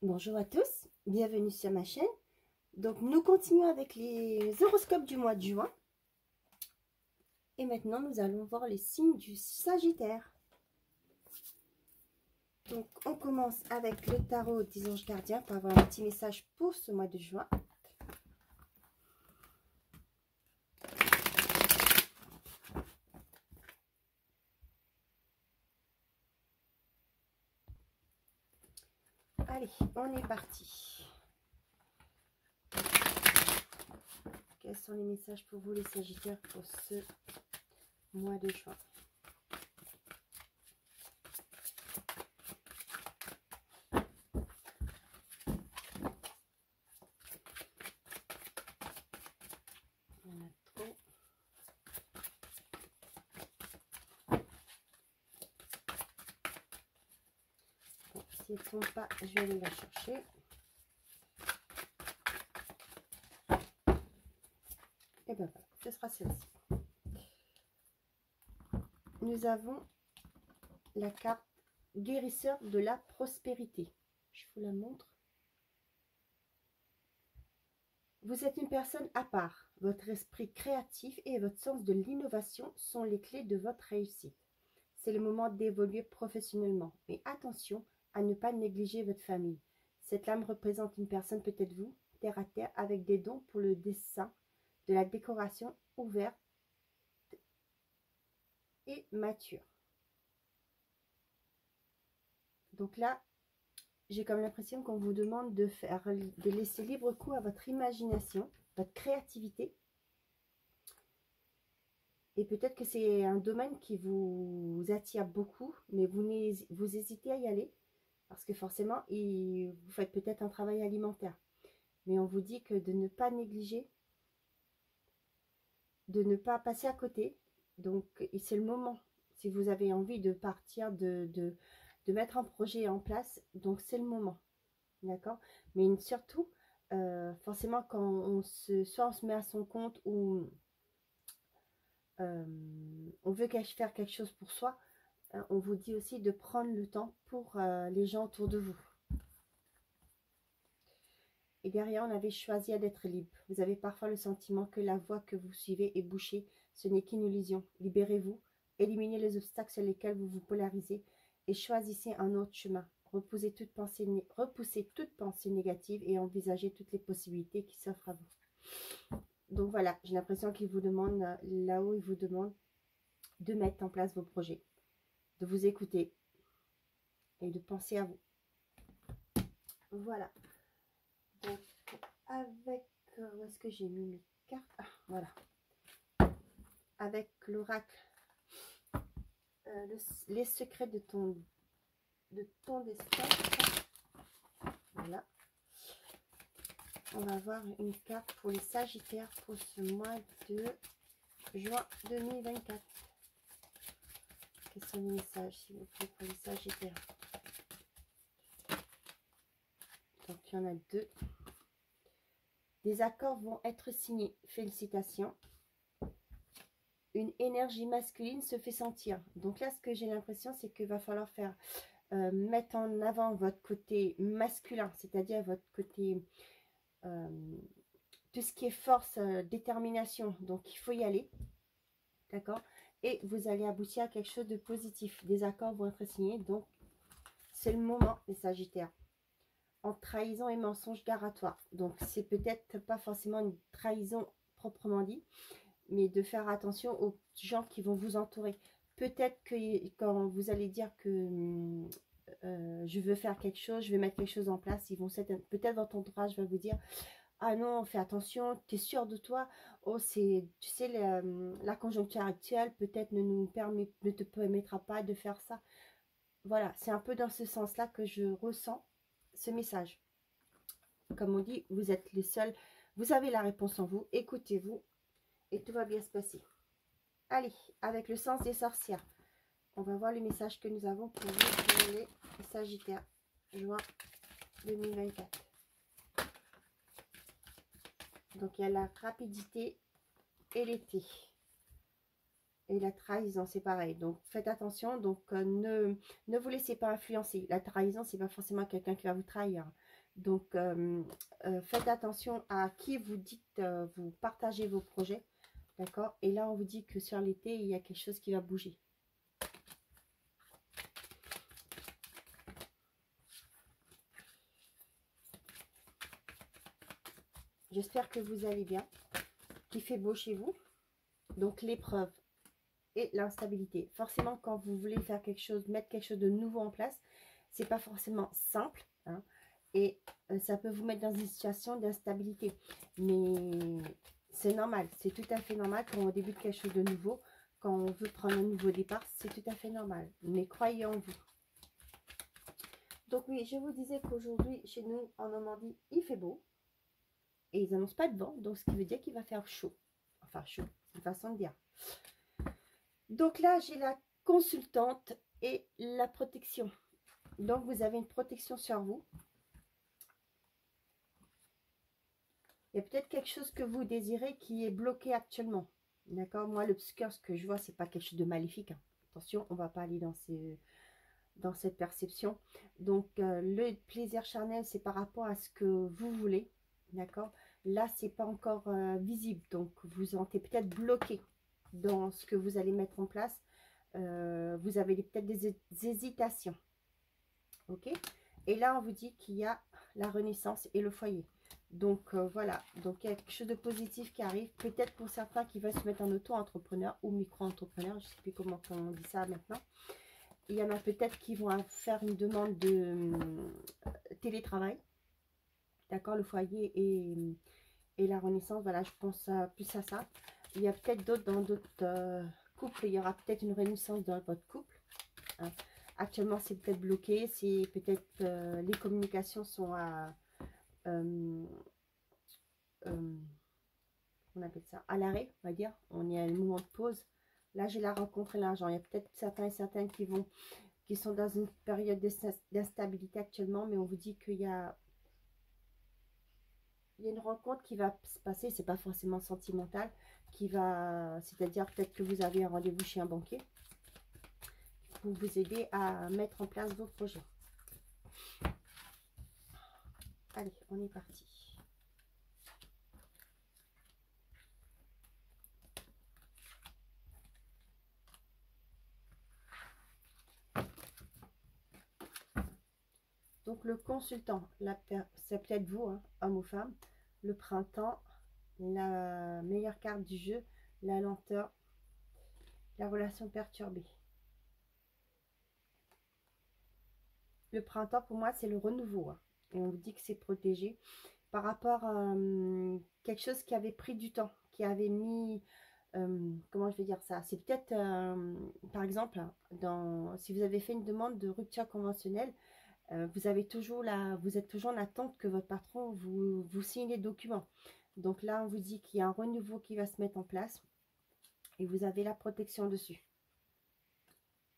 Bonjour à tous, bienvenue sur ma chaîne. Donc nous continuons avec les horoscopes du mois de juin. Et maintenant nous allons voir les signes du Sagittaire. Donc on commence avec le tarot des anges gardiens pour avoir un petit message pour ce mois de juin. Allez, on est parti. Quels sont les messages pour vous les Sagittaires pour ce mois de juin? Il y en a trop. Bon, si elles ne sont pas, je vais aller la chercher. Et bien voilà, ce sera celle-ci. Nous avons la carte guérisseur de la prospérité. Je vous la montre. Vous êtes une personne à part. Votre esprit créatif et votre sens de l'innovation sont les clés de votre réussite. C'est le moment d'évoluer professionnellement. Mais attention à ne pas négliger votre famille. Cette lame représente une personne, peut-être vous, terre à terre, avec des dons pour le dessin, de la décoration, ouverte et mature. Donc là, j'ai comme l'impression qu'on vous demande de laisser libre cours à votre imagination, votre créativité. Et peut-être que c'est un domaine qui vous attire beaucoup, mais vous hésitez à y aller. Parce que forcément, vous faites peut-être un travail alimentaire. Mais on vous dit que de ne pas négliger, de ne pas passer à côté. Donc, c'est le moment. Si vous avez envie de partir, de mettre un projet en place, donc c'est le moment. D'accord? Mais surtout, forcément, quand soit on se met à son compte ou on veut faire quelque chose pour soi, on vous dit aussi de prendre le temps pour les gens autour de vous. Et derrière, on avait choisi d'être libre. Vous avez parfois le sentiment que la voie que vous suivez est bouchée. Ce n'est qu'une illusion. Libérez-vous, éliminez les obstacles sur lesquels vous vous polarisez et choisissez un autre chemin. Repoussez toute pensée négative et envisagez toutes les possibilités qui s'offrent à vous. Donc voilà, j'ai l'impression qu'il vous demande, là-haut, il vous demande de mettre en place vos projets, de vous écouter et de penser à vous. Voilà. Donc, avec, où est-ce que j'ai mis mes cartes? Ah, voilà. Avec l'oracle, les secrets de ton destin. Voilà. On va voir une carte pour les Sagittaires pour ce mois de juin 2024. Quels sont les messages, s'il vous plaît, pour les Sagittaires? Donc, il y en a deux. Des accords vont être signés. Félicitations. Une énergie masculine se fait sentir. Donc là, ce que j'ai l'impression, c'est qu'il va falloir faire mettre en avant votre côté masculin, c'est-à-dire votre côté tout ce qui est force, détermination. Donc, il faut y aller. D'accord? Et vous allez aboutir à quelque chose de positif. Des accords vont être signés. Donc, c'est le moment, les Sagittaires. En trahison et mensonge, gare à toi. Donc, c'est peut-être pas forcément une trahison proprement dit, mais de faire attention aux gens qui vont vous entourer. Peut-être que quand vous allez dire que je veux faire quelque chose, je vais mettre quelque chose en place, peut-être votre entourage va vous dire: ah non, fais attention, tu es sûr de toi? Oh, tu sais, la conjoncture actuelle peut-être ne te permettra pas de faire ça. Voilà, c'est un peu dans ce sens-là que je ressens ce message. Comme on dit, vous êtes les seuls, vous avez la réponse en vous, écoutez-vous et tout va bien se passer. Allez, avec le sens des sorcières, on va voir le message que nous avons pour vous, pour les Sagittaires, juin 2024. Donc, il y a la rapidité et l'été. Et la trahison, c'est pareil. Donc, faites attention. Donc, ne vous laissez pas influencer. La trahison, c'est pas forcément quelqu'un qui va vous trahir. Donc, faites attention à qui vous dites, vous partagez vos projets. D'accord? Et là, on vous dit que sur l'été, il y a quelque chose qui va bouger. J'espère que vous allez bien, qu'il fait beau chez vous. Donc, l'épreuve et l'instabilité. Forcément, quand vous voulez faire quelque chose, mettre quelque chose de nouveau en place, c'est pas forcément simple. Hein, et ça peut vous mettre dans une situation d'instabilité. Mais c'est normal, c'est tout à fait normal quand on débute quelque chose de nouveau. Quand on veut prendre un nouveau départ, c'est tout à fait normal. Mais croyez en vous. Donc oui, je vous disais qu'aujourd'hui, chez nous, en Normandie, il fait beau. Et ils n'annoncent pas de vent, donc ce qui veut dire qu'il va faire chaud. Enfin, chaud, c'est une façon de dire. Donc là, j'ai la consultante et la protection. Donc, vous avez une protection sur vous. Il y a peut-être quelque chose que vous désirez qui est bloqué actuellement. D'accord? Moi, le obscur, ce que je vois, c'est pas quelque chose de maléfique. Hein. Attention, on ne va pas aller dans cette perception. Donc, le plaisir charnel, c'est par rapport à ce que vous voulez. D'accord? Là, c'est pas encore visible. Donc, vous sentez peut-être bloqué dans ce que vous allez mettre en place. Vous avez peut-être des hésitations. Ok? Et là, on vous dit qu'il y a la renaissance et le foyer. Donc, voilà. Donc, il y a quelque chose de positif qui arrive. Peut-être pour certains qui veulent se mettre en auto-entrepreneur ou micro-entrepreneur. Je ne sais plus comment on dit ça maintenant. Il y en a peut-être qui vont faire une demande de télétravail. D'accord? Le foyer et la renaissance. Voilà, je pense plus à ça. Il y a peut-être d'autres dans d'autres couples. Il y aura peut-être une renaissance dans votre couple. Hein. Actuellement, c'est peut-être bloqué. C'est peut-être les communications sont à... on appelle ça à l'arrêt, on va dire. On est à un moment de pause. Là, j'ai la rencontre et l'argent. Il y a peut-être certains et certaines qui sont dans une période d'instabilité actuellement, mais on vous dit qu'il y a une rencontre qui va se passer. C'est pas forcément sentimental, c'est-à-dire peut-être que vous avez un rendez-vous chez un banquier pour vous aider à mettre en place vos projets. Allez, on est parti. Donc, le consultant, c'est peut-être vous, hein, homme ou femme. Le printemps, la meilleure carte du jeu, la lenteur, la relation perturbée. Le printemps, pour moi, c'est le renouveau. Hein, et on vous dit que c'est protégé par rapport à quelque chose qui avait pris du temps, qui avait mis... comment je vais dire ça? C'est peut-être, par exemple, si vous avez fait une demande de rupture conventionnelle, vous êtes toujours en attente que votre patron vous signe les documents. Donc là, on vous dit qu'il y a un renouveau qui va se mettre en place et vous avez la protection dessus.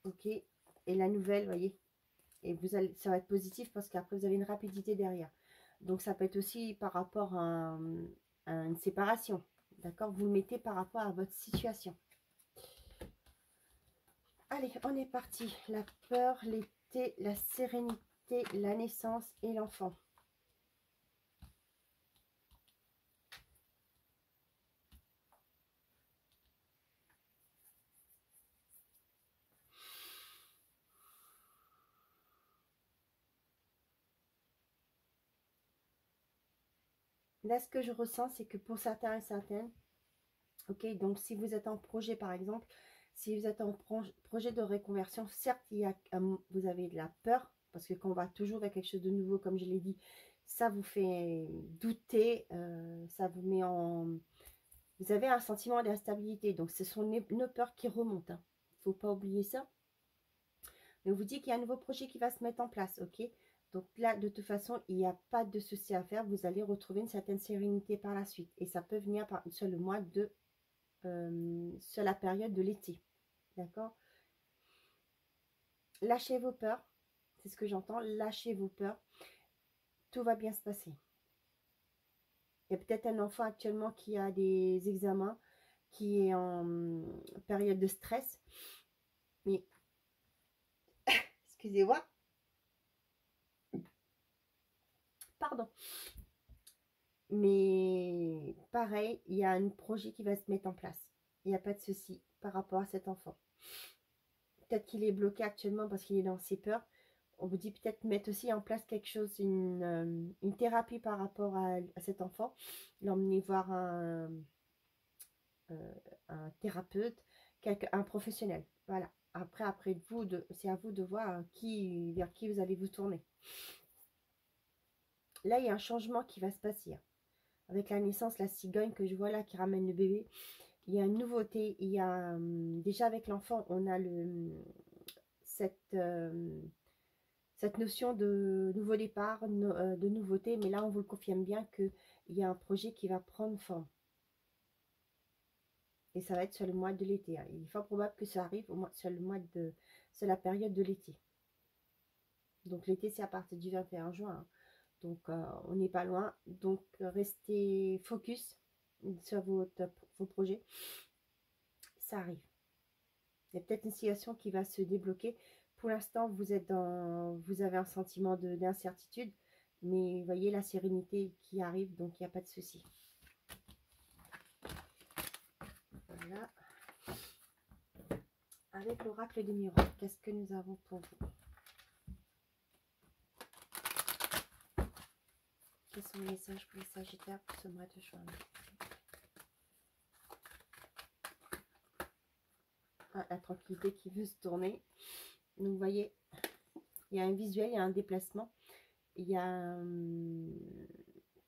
Ok. Et la nouvelle, voyez. Et ça va être positif parce qu'après, vous avez une rapidité derrière. Donc, ça peut être aussi par rapport à une séparation. D'accord? Vous le mettez par rapport à votre situation. Allez, on est parti. La peur, l'été, la sérénité, la naissance et l'enfant. Là, ce que je ressens, c'est que pour certains et certaines, ok, donc si vous êtes en projet, par exemple, si vous êtes en projet de reconversion, certes, vous avez de la peur, parce que quand on va toujours vers quelque chose de nouveau, comme je l'ai dit, ça vous fait douter, ça vous met en... Vous avez un sentiment d'instabilité, donc ce sont nos peurs qui remontent. Hein. Il ne faut pas oublier ça. Mais on vous dit qu'il y a un nouveau projet qui va se mettre en place, ok? Donc là, de toute façon, il n'y a pas de souci à faire. Vous allez retrouver une certaine sérénité par la suite. Et ça peut venir sur le mois de... sur la période de l'été. D'accord? Lâchez vos peurs. C'est ce que j'entends. Lâchez vos peurs. Tout va bien se passer. Il y a peut-être un enfant actuellement qui a des examens, qui est en période de stress. Mais, excusez-moi. pardon. Mais pareil, il y a un projet qui va se mettre en place. Il n'y a pas de souci par rapport à cet enfant. Peut-être qu'il est bloqué actuellement parce qu'il est dans ses peurs. On vous dit peut-être mettre aussi en place quelque chose, une thérapie par rapport à cet enfant. L'emmener voir un thérapeute, un professionnel. Voilà. Après vous, c'est à vous de voir vers qui vous allez vous tourner. Là, il y a un changement qui va se passer. Avec la naissance, la cigogne que je vois là qui ramène le bébé, il y a une nouveauté. Il y a déjà avec l'enfant, on a cette notion de nouveau départ, de nouveauté. Mais là, on vous le confirme bien qu'il y a un projet qui va prendre forme. Et ça va être sur le mois de l'été. Il est fort probable que ça arrive sur la période de l'été. Donc l'été, c'est à partir du 21 juin. Donc on n'est pas loin. Donc restez focus sur vos projets. Ça arrive. Il y a peut-être une situation qui va se débloquer. Pour l'instant, vous avez un sentiment d'incertitude. Mais vous voyez la sérénité qui arrive. Donc il n'y a pas de souci. Voilà. Avec l'oracle des miroirs, qu'est-ce que nous avons pour vous? Quels sont les messages pour les Sagittaires pour ce mois de juin? La tranquillité qui veut se tourner. Donc, vous voyez, il y a un visuel, il y a un déplacement. Il y a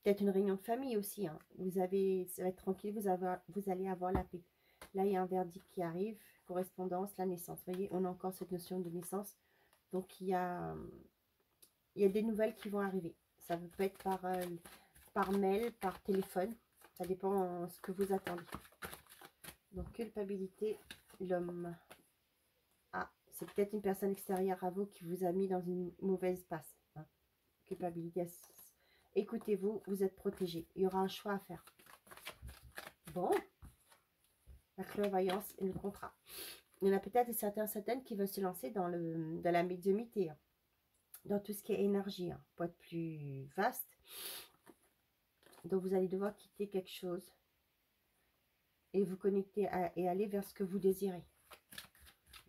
peut-être une réunion de famille aussi. Ça va être tranquille, vous allez avoir la paix. Là, il y a un verdict qui arrive, correspondance, la naissance. Vous voyez, on a encore cette notion de naissance. Donc, il y a des nouvelles qui vont arriver. Ça peut être par mail, par téléphone. Ça dépend de ce que vous attendez. Donc, culpabilité, l'homme. Ah, c'est peut-être une personne extérieure à vous qui vous a mis dans une mauvaise passe. Culpabilité. Écoutez-vous, vous êtes protégé. Il y aura un choix à faire. Bon. La clairvoyance et le contrat. Il y en a peut-être certaines qui veulent se lancer dans la médiumnité. Dans tout ce qui est énergie. Pour être plus vaste. Donc, vous allez devoir quitter quelque chose. Et vous connecter et aller vers ce que vous désirez.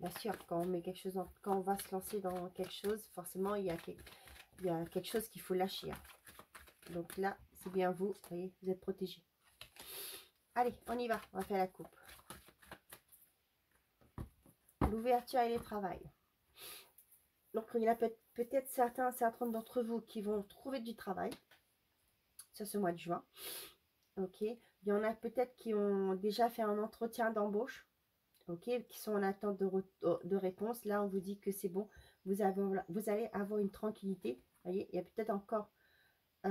Bien sûr, quand on met quelque chose quand on va se lancer dans quelque chose, forcément, il y a quelque chose qu'il faut lâcher. Donc là, c'est bien vous voyez, vous êtes protégé. Allez, on y va, on va faire la coupe. L'ouverture et le travail. Donc, il y en a peut-être certains d'entre vous qui vont trouver du travail sur ce mois de juin. Ok, il y en a peut-être qui ont déjà fait un entretien d'embauche. Ok, qui sont en attente de réponse. Là, on vous dit que c'est bon. Vous allez avoir une tranquillité. Vous voyez, il y a peut-être encore... il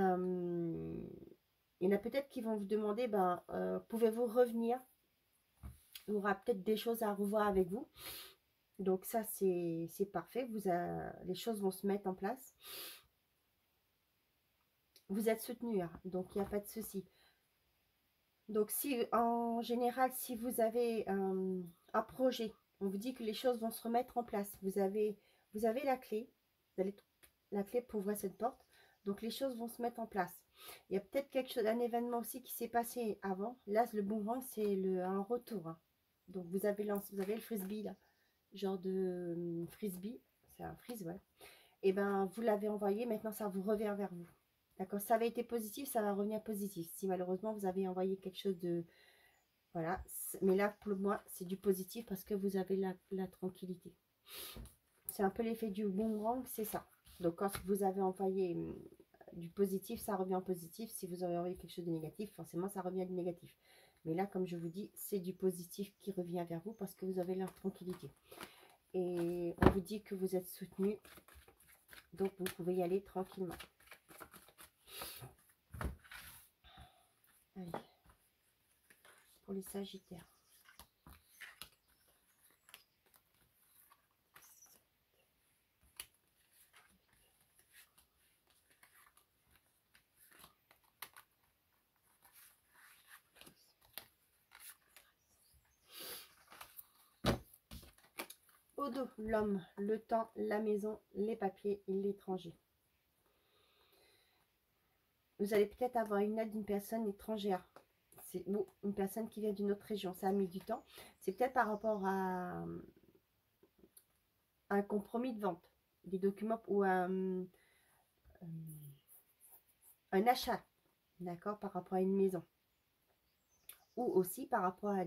y en a peut-être qui vont vous demander, pouvez-vous revenir? Il y aura peut-être des choses à revoir avec vous. Donc ça, c'est parfait. Les choses vont se mettre en place. Vous êtes soutenu, donc il n'y a pas de souci. Donc, en général, si vous avez un projet, on vous dit que les choses vont se remettre en place. Vous avez la clé. Vous avez la clé pour ouvrir cette porte. Donc, les choses vont se mettre en place. Il y a peut-être quelque chose, un événement aussi qui s'est passé avant. Là, le boomerang, c'est un retour. Donc, vous avez le frisbee, là. Genre de frisbee. C'est un frisbee, ouais. Et ben, vous l'avez envoyé. Maintenant, ça vous revient vers vous. D'accord, ça avait été positif, ça va revenir positif. Si malheureusement vous avez envoyé quelque chose de... Voilà, mais là pour moi c'est du positif parce que vous avez la tranquillité. C'est un peu l'effet du boomerang, c'est ça. Donc quand vous avez envoyé du positif, ça revient en positif. Si vous avez envoyé quelque chose de négatif, forcément ça revient du négatif. Mais là, comme je vous dis, c'est du positif qui revient vers vous parce que vous avez la tranquillité. Et on vous dit que vous êtes soutenu, donc vous pouvez y aller tranquillement. Allez, pour les Sagittaires. Au dos, l'homme, le temps, la maison, les papiers, l'étranger. vous allez peut-être avoir une aide d'une personne étrangère. Ou une personne qui vient d'une autre région. Ça a mis du temps. C'est peut-être par rapport à un compromis de vente, des documents ou un achat, d'accord, par rapport à une maison. Ou aussi par rapport à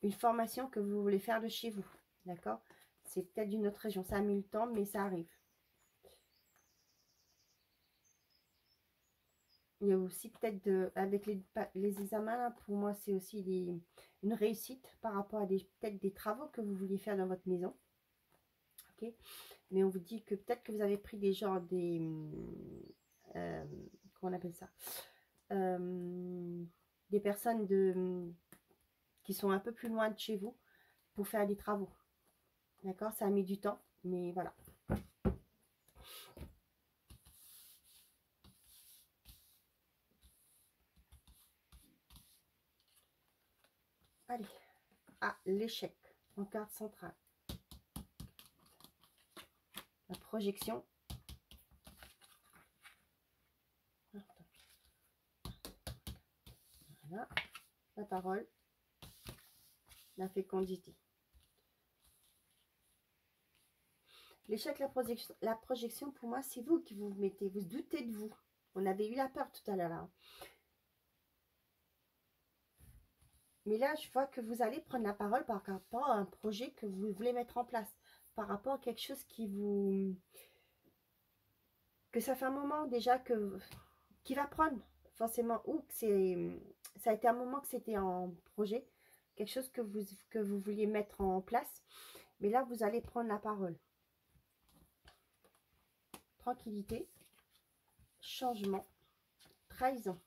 une formation que vous voulez faire de chez vous, d'accord. C'est peut-être d'une autre région. Ça a mis le temps, mais ça arrive. Il y a aussi peut-être avec les examens, là, pour moi, c'est aussi une réussite par rapport à peut-être des travaux que vous vouliez faire dans votre maison. Ok. Mais on vous dit que peut-être que vous avez pris des genres comment on appelle ça, des personnes qui sont un peu plus loin de chez vous pour faire des travaux. D'accord, ça a mis du temps, mais voilà. Allez, l'échec en carte centrale. La projection. Voilà. La parole. La fécondité. L'échec, la projection, pour moi, c'est vous qui vous mettez. Vous doutez de vous. On avait eu la peur tout à l'heure. Hein. Mais là, je vois que vous allez prendre la parole par rapport à un projet que vous voulez mettre en place. Par rapport à quelque chose que ça fait un moment déjà qui va prendre forcément, ou que ça a été un moment que c'était en projet, quelque chose que vous vouliez mettre en place. Mais là, vous allez prendre la parole. Tranquillité, changement, trahison.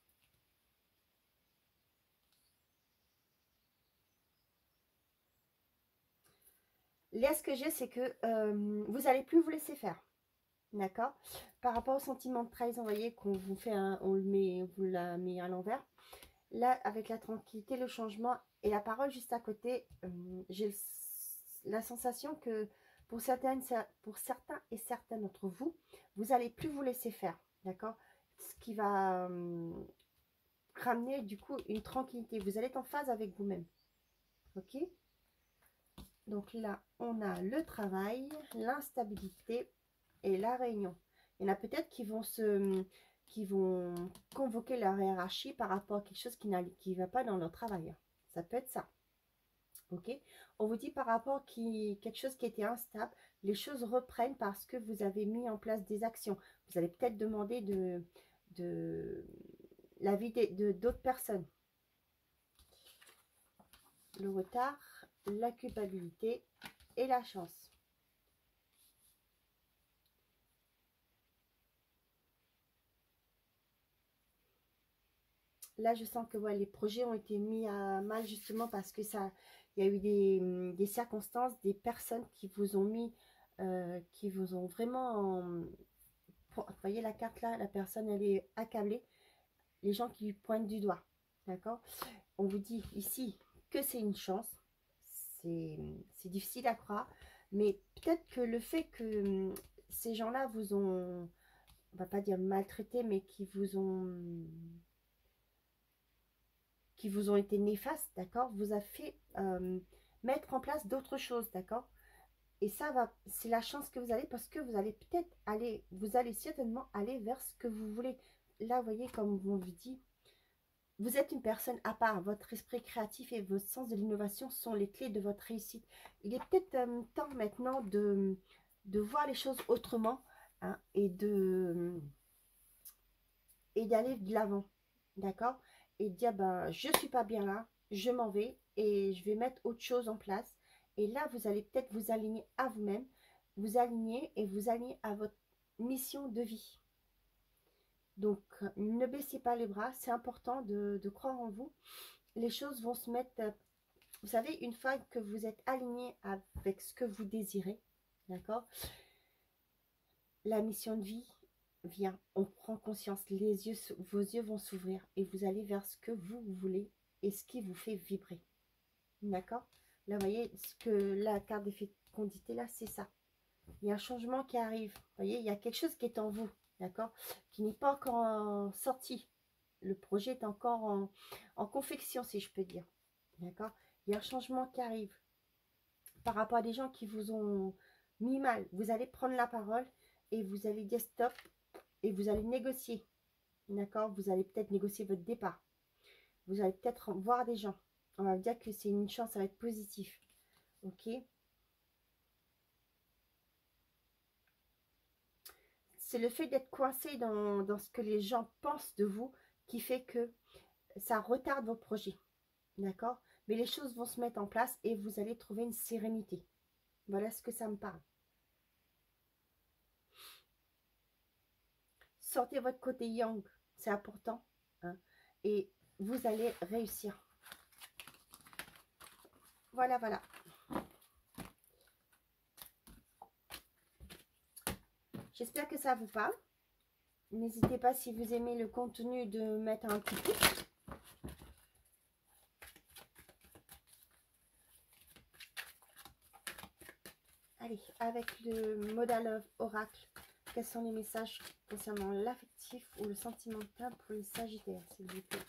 Là, ce que j'ai, c'est que vous n'allez plus vous laisser faire. D'accord. Par rapport au sentiment de trahison, vous voyez qu'on vous fait vous l'a mis à l'envers. Là, avec la tranquillité, le changement et la parole juste à côté, j'ai la sensation que pour certains et certaines d'entre vous, vous n'allez plus vous laisser faire. D'accord. Ce qui va ramener du coup une tranquillité. Vous allez être en phase avec vous-même. Ok. Donc là, on a le travail, l'instabilité et la réunion. Il y en a peut-être qui vont convoquer leur hiérarchie par rapport à quelque chose qui ne va pas dans leur travail. Ça peut être ça. Ok. On vous dit par rapport à quelque chose qui était instable, les choses reprennent parce que vous avez mis en place des actions. Vous allez peut-être demander l'avis d'autres personnes. Le retard, la culpabilité et la chance. Là, je sens que ouais, les projets ont été mis à mal justement parce que il y a eu des circonstances, des personnes qui vous ont mis, qui vous ont vraiment... Vous voyez la carte là, la personne, elle est accablée. Les gens qui lui pointent du doigt, d'accord. On vous dit ici que c'est une chance. C'est difficile à croire, mais peut-être que le fait que ces gens-là vous ont, on va pas dire maltraité, mais qui vous ont été néfastes, d'accord, vous a fait mettre en place d'autres choses, d'accord. Et ça c'est la chance que vous avez parce que vous allez peut-être vous allez certainement aller vers ce que vous voulez. Là, vous voyez, comme on vous dit, vous êtes une personne à part. Votre esprit créatif et votre sens de l'innovation sont les clés de votre réussite. Il est peut-être temps maintenant de voir les choses autrement, hein, et d'aller de l'avant, d'accord, et de dire ben je suis pas bien là, je m'en vais et je vais mettre autre chose en place. Et là, vous allez peut-être vous aligner à vous-même, vous aligner et vous aligner à votre mission de vie. Donc, ne baissez pas les bras, c'est important de croire en vous. Les choses vont se mettre, vous savez, une fois que vous êtes aligné avec ce que vous désirez, d'accord, la mission de vie vient, on prend conscience, vos yeux vont s'ouvrir et vous allez vers ce que vous voulez et ce qui vous fait vibrer, d'accord. Là, vous voyez, ce que la carte de fécondité, là, c'est ça. Il y a un changement qui arrive, vous voyez, il y a quelque chose qui est en vous, d'accord, qui n'est pas encore sorti, Le projet est encore en confection, si je peux dire. D'accord? Il y a un changement qui arrive par rapport à des gens qui vous ont mis mal. Vous allez prendre la parole et vous allez dire stop et vous allez négocier. D'accord? Vous allez peut-être négocier votre départ. Vous allez peut-être voir des gens. On va vous dire que c'est une chance, ça va être positif. Ok? C'est le fait d'être coincé dans ce que les gens pensent de vous qui fait que ça retarde vos projets. D'accord? Mais les choses vont se mettre en place et vous allez trouver une sérénité. Voilà ce que ça me parle. Sortez votre côté yang, c'est important. Hein, et vous allez réussir. Voilà, voilà. J'espère que ça vous parle. N'hésitez pas, si vous aimez le contenu, de mettre un petit pouce. Allez, avec le modal oracle, quels sont les messages concernant l'affectif ou le sentimental pour les sagittaires, s'il vous plaît?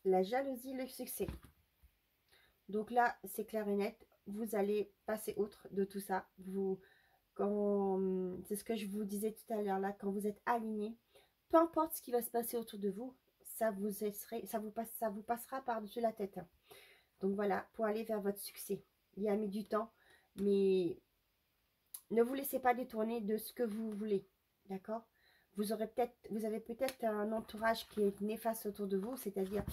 La jalousie, le succès. Donc là, c'est clair et net. Vous allez passer outre de tout ça. C'est ce que je vous disais tout à l'heure là, quand vous êtes aligné, peu importe ce qui va se passer autour de vous, ça vous passera par-dessus la tête. Donc voilà, pour aller vers votre succès. Il a mis du temps, mais ne vous laissez pas détourner de ce que vous voulez. D'accord? Vous avez peut-être un entourage qui est néfaste autour de vous, c'est-à-dire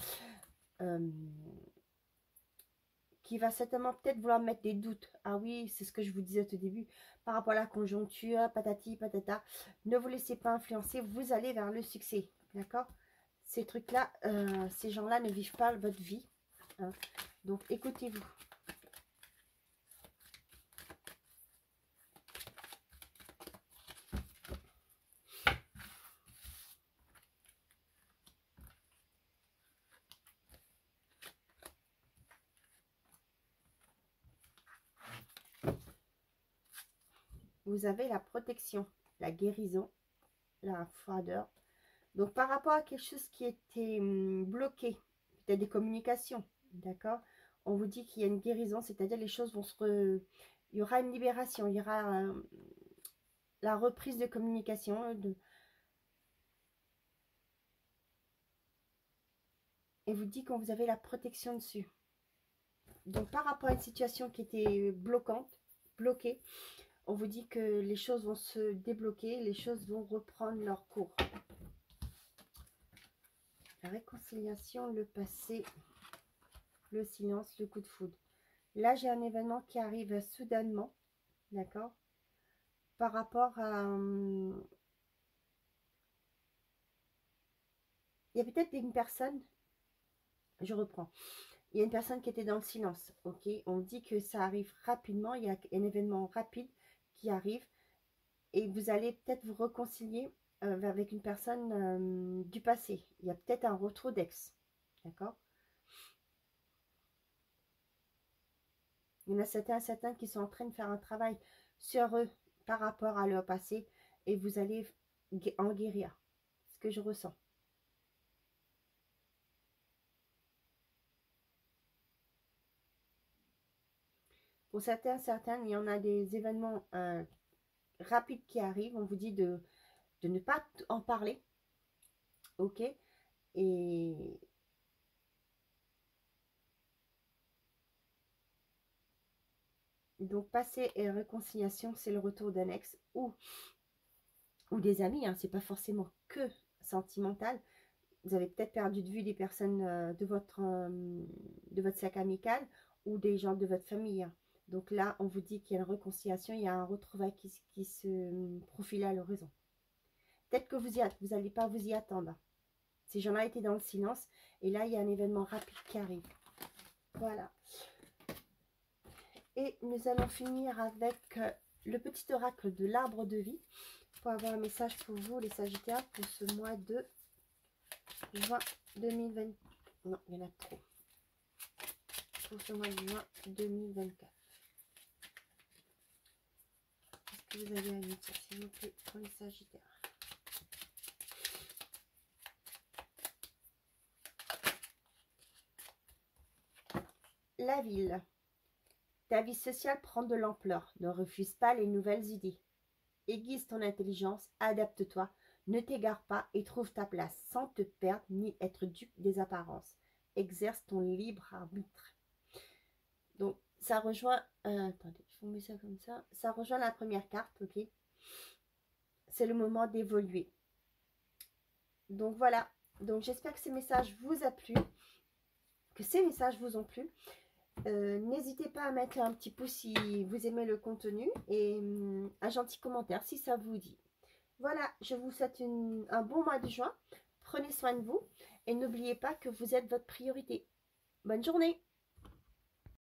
qui va certainement peut-être vouloir mettre des doutes. Ah oui, c'est ce que je vous disais au tout début, par rapport à la conjoncture, patati, patata. Ne vous laissez pas influencer, vous allez vers le succès. D'accord? Ces trucs-là, ces gens-là ne vivent pas votre vie. Hein. Donc, écoutez-vous. Vous avez la protection, la guérison, la froideur. Donc, par rapport à quelque chose qui était bloqué, peut-être des communications, d'accord? On vous dit qu'il y a une guérison, c'est-à-dire les choses vont il y aura une libération, il y aura la reprise de communication. Et vous dit qu'on vous avez la protection dessus. Donc, par rapport à une situation qui était bloquée, on vous dit que les choses vont se débloquer, les choses vont reprendre leur cours. La réconciliation, le passé, le silence, le coup de foudre. Là, j'ai un événement qui arrive soudainement, d'accord? Par rapport à... il y a peut-être une personne, je reprends, il y a une personne qui était dans le silence, ok? On dit que ça arrive rapidement, il y a un événement rapide qui arrive et vous allez peut-être vous réconcilier avec une personne du passé. Il y a peut-être un retour d'ex, d'accord? Il y en a certains qui sont en train de faire un travail sur eux par rapport à leur passé et vous allez en guérir. Ce que je ressens. Pour certains, il y en a des événements rapides qui arrivent. On vous dit de ne pas en parler. Ok? Et donc, passé et réconciliation, c'est le retour d'un ex ou des amis. Hein, c'est pas forcément que sentimental. Vous avez peut-être perdu de vue des personnes de votre cercle amical ou des gens de votre famille. Hein. Donc là, on vous dit qu'il y a une réconciliation, il y a un retrouvail qui se profile à l'horizon. Peut-être que vous n'allez pas vous y attendre. Ces gens-là étaient dans le silence et là, il y a un événement rapide qui arrive. Voilà. Et nous allons finir avec le petit oracle de l'arbre de vie pour avoir un message pour vous, les Sagittaires, pour ce mois de juin 2020. Non, il y en a trop. Pour ce mois de juin 2024. Qu'est-ce que vous avez à nous dire, s'il vous plaît, pour les Sagittaires? la ville. Ta vie sociale prend de l'ampleur. Ne refuse pas les nouvelles idées. Aiguise ton intelligence, adapte-toi, ne t'égare pas et trouve ta place sans te perdre ni être dupe des apparences. Exerce ton libre arbitre. Donc, ça rejoint... attendez, je vous mets ça comme ça. Ça rejoint la première carte, ok? C'est le moment d'évoluer. Donc, voilà. Donc, j'espère que ces messages vous ont plu. Que ces messages vous ont plu. N'hésitez pas à mettre un petit pouce si vous aimez le contenu et un gentil commentaire si ça vous dit. Voilà, je vous souhaite un bon mois de juin. Prenez soin de vous et n'oubliez pas que vous êtes votre priorité. Bonne journée!